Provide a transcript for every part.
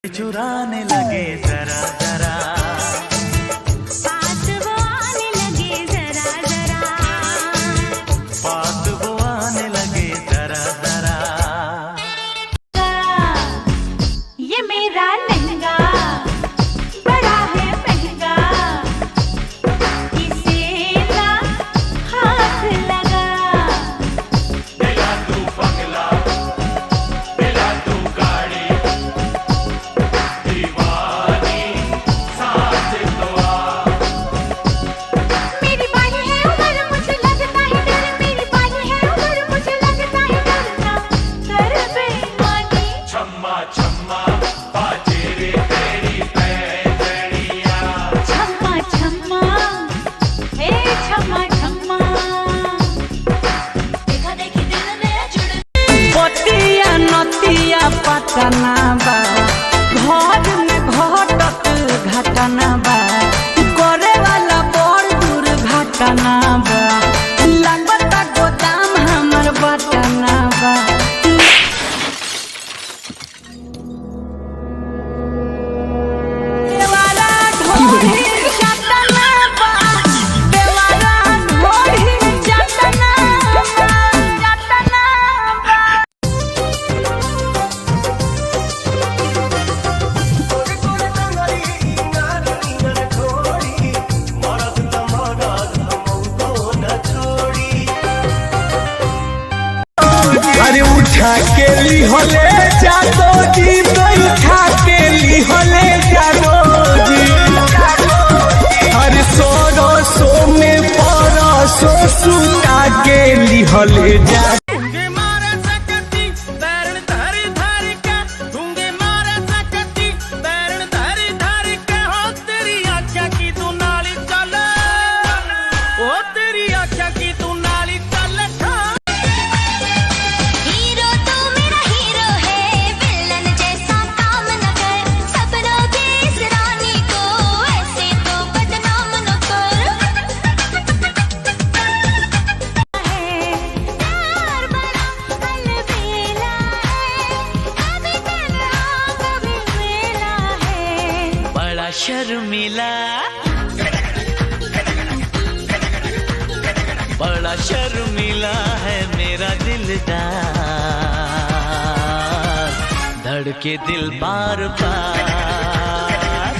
चुराने लगे जरा जरा, पास वो आने लगे जरा जरा, पास वो आने लगे जरा जरा। ये मेरा लहंगा बड़ा है महंगा, इसे ना हाथ लगा। दिला तू बंगला, दिला तू गाड़ी, दीवानी साथ तो आ। मेरी बारी है उम्र मुझे लगता है डर, मेरी बारी है उम्र मुझे लगता है डरना कर बेईमानी। छम्मा छम्मा बाजे रे तेरी पैजड़िया, छम्मा छम्मा हे छम्मा छम्मा, देखा देखी दिल में जुड़। पतिया नतिया पटना बा, घर में घटत घटना बा, करे वाला बड़ दुर्घटना बा, लगता गोदाम हमर बटना बा। देवारा ढोरी चटना बा, देवारा ढोरी चटना बा, चटना बा। अरे उठा के ली होले जादो जी, बैठा के ली होले जादो जी। अरे सोरो सो में परसो सुता के ली होले जादो। हीरो तू मेरा हीरो है, विलन जैसा काम न कर, सपनों की इस रानी को ऐसे तो बदनाम न कर। प्यार बड़ा अलबेला है, कभी तन्हा कभी मेला है। बड़ा शर्मिला, बड़ा शर्मिला है मेरा दिलदार, धड़के दिल बार बार।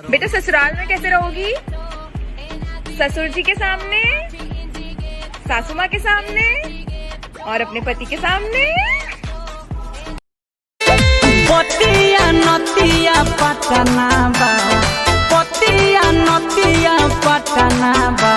बेटा ससुराल में कैसे रहोगी? ससुर जी के सामने, सासू माँ के सामने और अपने पति के सामने। पतिया नतिया पटना बा, पतिया नतिया पटना बा,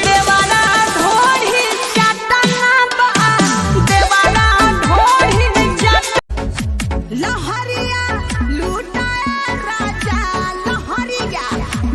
देवारा ढोरी चटना बा, देवारा ढोरी चटना। लहरिया लूटाया राजा, लहरिया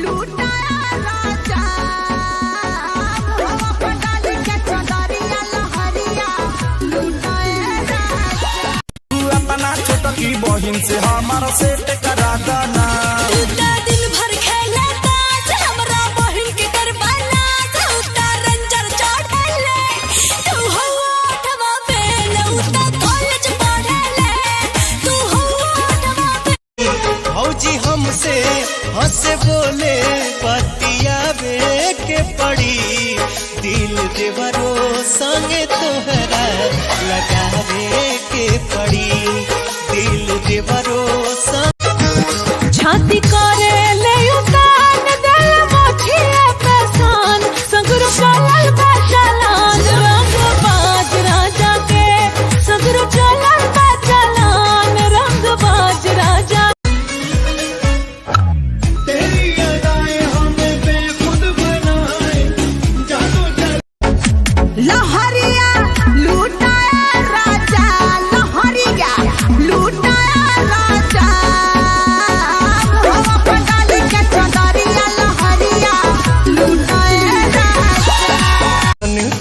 लूटाया राजा, भवा पटाली के चदरिया, लहरिया लूटाया राजा। तू अपना छोटा की बहिन से हमारा सेट करा देना। उता दिन भर खेले ताश, हमरा बहिन के करवाना, उता रंजर चढ़ले, तू हो आठवां फेल, उता कॉलेज पढ़ले, तू हो आठवां फेल। भौजी हमसे हंसे बोले बतियावे के पड़ी, दिल देवरो संगे तोहरा लगावे के पड़ी, दिल देवरो संग। छाती करे ले उतान दिल मोछिए पहचान, सगुरु चलल बचलान, रंग बाज राजा के सगुरु चलल बचलान, रंग बाज राजा। तेरी अदाएं हमें बेखुद बनाए, जादू लहरिया लूटाया राजा, लहरिया लूटाया राजा, भवा पटाली के चदरिया, लहरिया लूटाया राजा।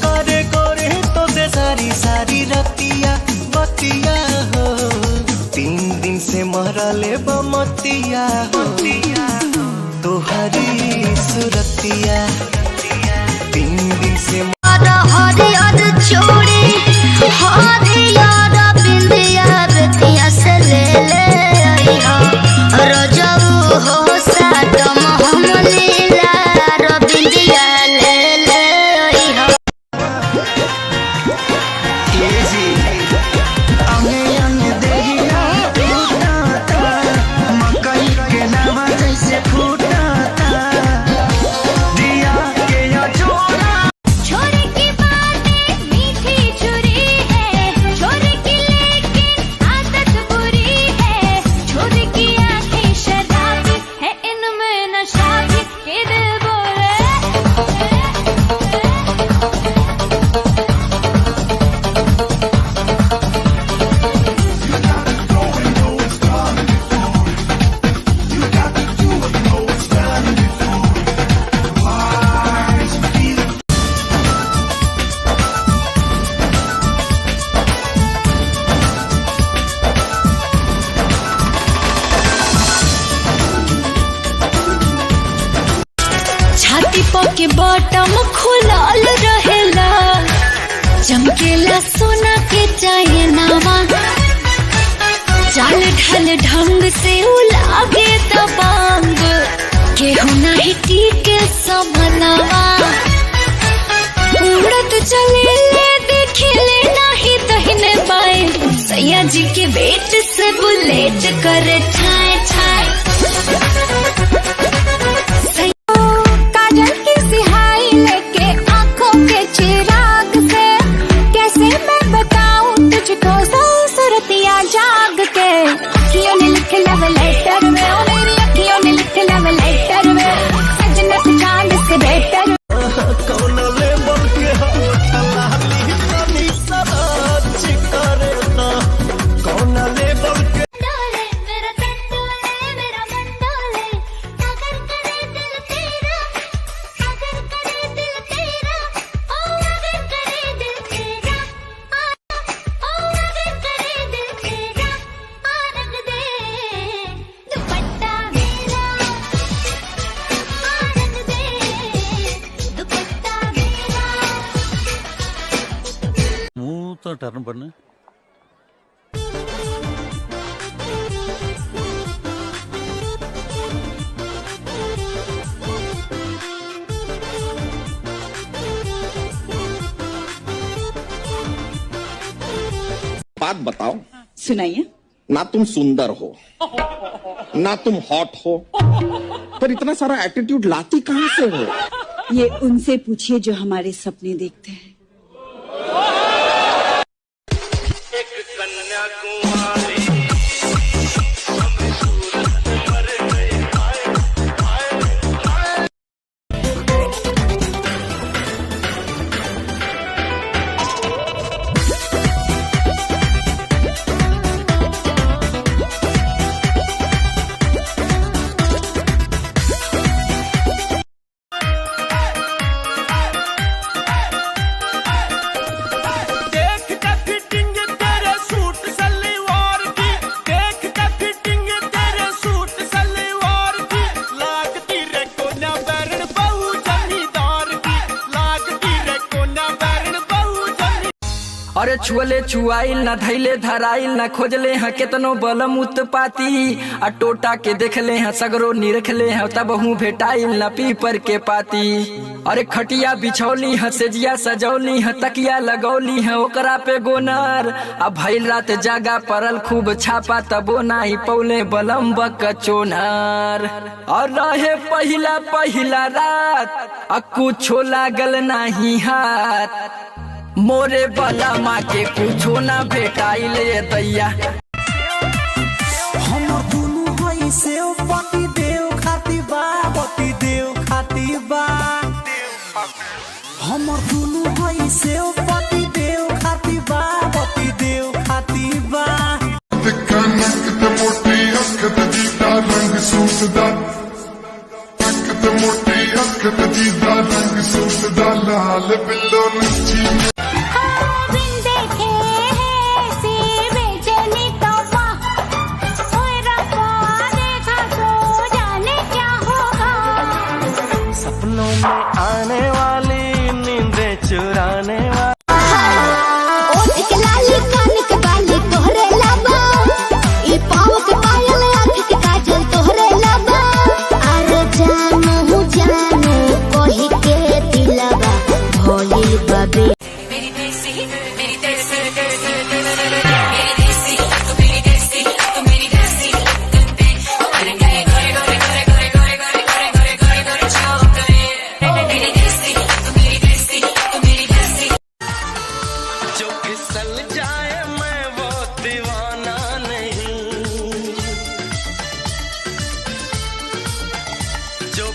करे करे तो से सारी सारी रतिया बतिया हो, 3 दिन से मरले बमतिया हो, तोहरी सुरतिया 3 दिन से। हरियर चूड़ी हरियर बिंदिया बेतिया से ले ले। टिपो के बॉटम खुलल रहेला, चमकेला सोना के चैनवा, चाल ढल ढंग से उलागे दबंग, केहू नहीं टिके संभलवा, उड़त चले ले देखे ले नहीं दहिने बाएं, सैया जी के वेट से बुलेट करे ठाए ठाए। काजल की सिहाई लेके आंखों के चिराग से, कैसे मैं बताऊं तुझको सूरतियां जाग के, अखियों ने लिखे लव लेटर में, ओ मेरी अखियों ने लिखे लव लेटर में, सजना से चांद से बेटर। तो टर्न पड़ना बात बताओ, सुनाइए। ना तुम सुंदर हो ना तुम हॉट हो, पर इतना सारा एटीट्यूड लाती कहाँ से हो? ये उनसे पूछिए जो हमारे सपने देखते हैं। अरे छुअले छुआइल ना धैले धराइल ना खोजले हैं केतनो बलम उत्पाती, आ टोटा के देखले हैं सगरो निरखले हैं तब हूँ भेटाइल ना पीपर के पाती। अरे खटिया बिछौली है सेजिया सजौली है तकिया लगौली है ओकरा पे गोनर, अब भइल रात जागा परल खूब छापा तबो नाही पौले बलम बक चोनर। और रहे पहिला पहिला रात आ कुछो लागल नाही हाथ, मोरे बला माँ के कुछो ना भेटाइल दैया। हमर दुनु होई से पति देव खाती बा, पति देव खाती बा, हमर दुनु होई से पति देव खाती बा, पति देव खाती बा। ते मोटी अख ते जीदा रंग सूसदा, ते मोटी अख ते जीदा रंग सूसदा, लाल बिल्लो नची आने वाली नींदें चुराने वाली।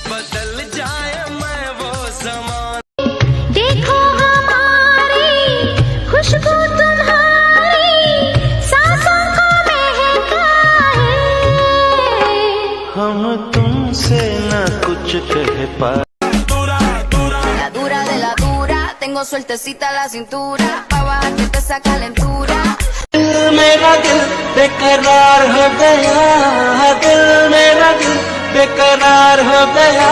बदल जाए मैं वो ज़माना। देखो हमारी खुशबू तुम्हारी सांसों को महकाए, हम तुमसे न कुछ कह पाए। La dura de la dura, tengo sueltecita la cintura, pa' bajarte esa calentura. मेरा दिल बेकरार हो गया, दिल मेरा दिल बेकरार हो गया।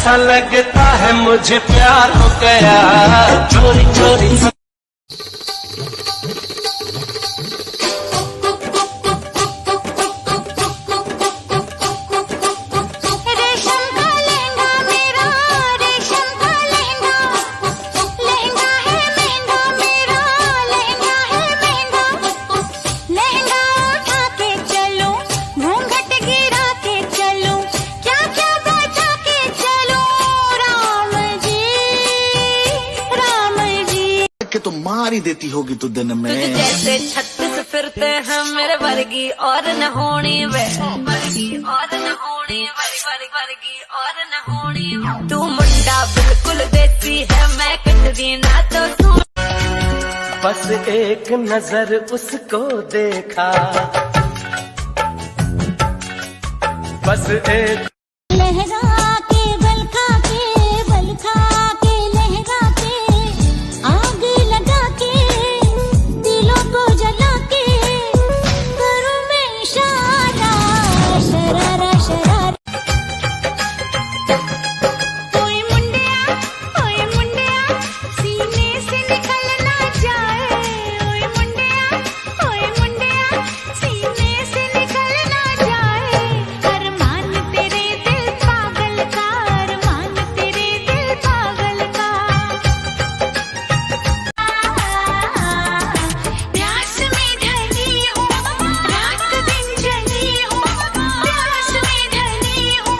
ऐसा लगता है मुझे प्यार हो गया चोरी चोरी। तो मार ही देती होगी तू दिन में। जैसे 36 फिरते हैं मेरे वर्गी और न होनी वे वर्गी और न होनी वर्गी और न होनी। तू मुंडा बिल्कुल देसी है मैं कटदी ना तो तू। बस एक नजर उसको देखा बस एक लहरा के बल खा के लहरा के आग लगा के दिलों को जला के करूं मैं इशारा शरारा शरारा। ओए मुंडिया सीने से निकल ना जाए। ओए मुंडिया सीने से निकल ना जाए। अरमान तेरे दिल पागल का अरमान तेरे दिल पागल का। प्यास में ढली हूँ रात दिन जली हूँ। प्यास में ढली हूँ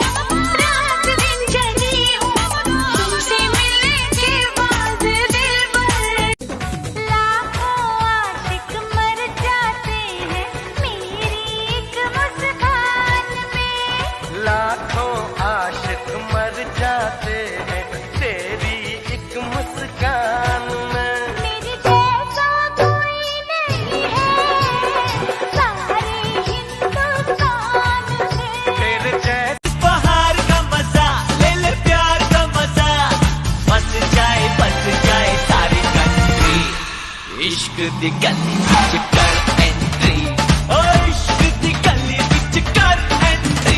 रात दिन जली हूँ। तुमसे मिलने के बाद दिल भर लाखों आशिक मर जाते हैं मेरी एक मुस्कान में। लाखों आशिक मर जाते हैं तेरी एक मुस्कान में। मेरे जैसा कोई नहीं है सारे हिंदुस्तान में। तेरे जैसे बहार का मजा ले ले प्यार का मजा बच जाए सारी कंट्री। इश्क दी गली विच कर एंट्री ओ इश्क दी गली विच कर एंट्री।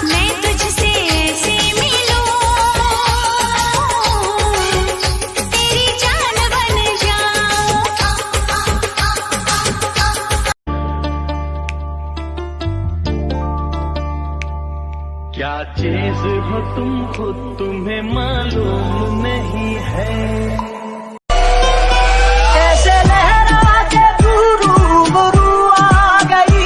मैं तुझसे ऐसे मिलूं तेरी जान बन जाऊं। क्या चीज हो तुम खुद तुम्हें मालूम नहीं है। ऐसे लहरा के तू रूबरू आ गई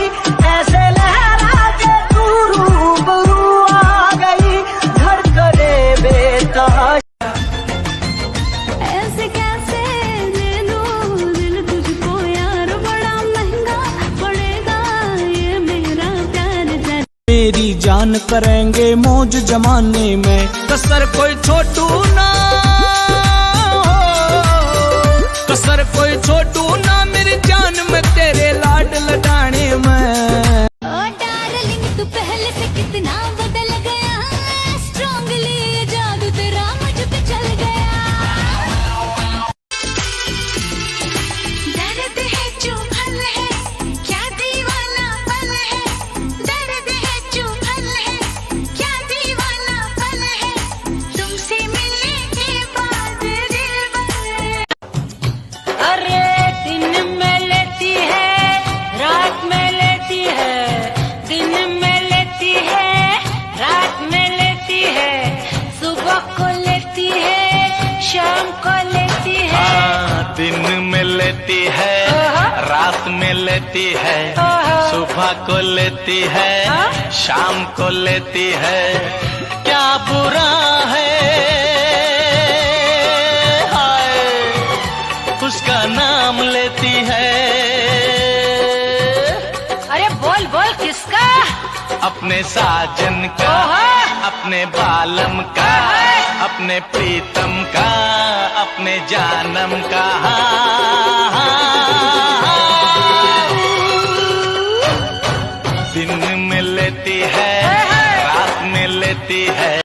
ऐसे लहरा के तू रूबरू आ गई धड़कने बेतहाशा। ऐसे कैसे दे दूं दिल तुझको यार बड़ा महंगा पड़ेगा ये मेरा प्यार जरा। मेरी जान करेंगे मौज जमाने में कसर कोई छोटू ना कसर कोई छोटू ना मेरी जान में तेरे लाड लडाने में। ओ डार्लिंग तू पहले से कितना बदल गया स्ट्रांगली ये जादू तेरा मुझ पे चल गया। दर्द है चुभन है क्या दीवाना पल है। दर्द है चुभन है क्या दीवाना पल है। तुमसे मिलने के बाद दिल भर। अरे दिन में लेती है रात में लेती है। दिन में लेती है रात में लेती है। सुबह को लेती है शाम को लेती है। दिन में लेती है रात में लेती है सुबह को लेती है शाम को लेती है। क्या बुरा है हाय उसका नाम लेती है। अरे बोल बोल किसका। अपने साजन का अपने बालम का अपने प्रीतम का अपने जानम का। दिन में लेती है रात में लेती है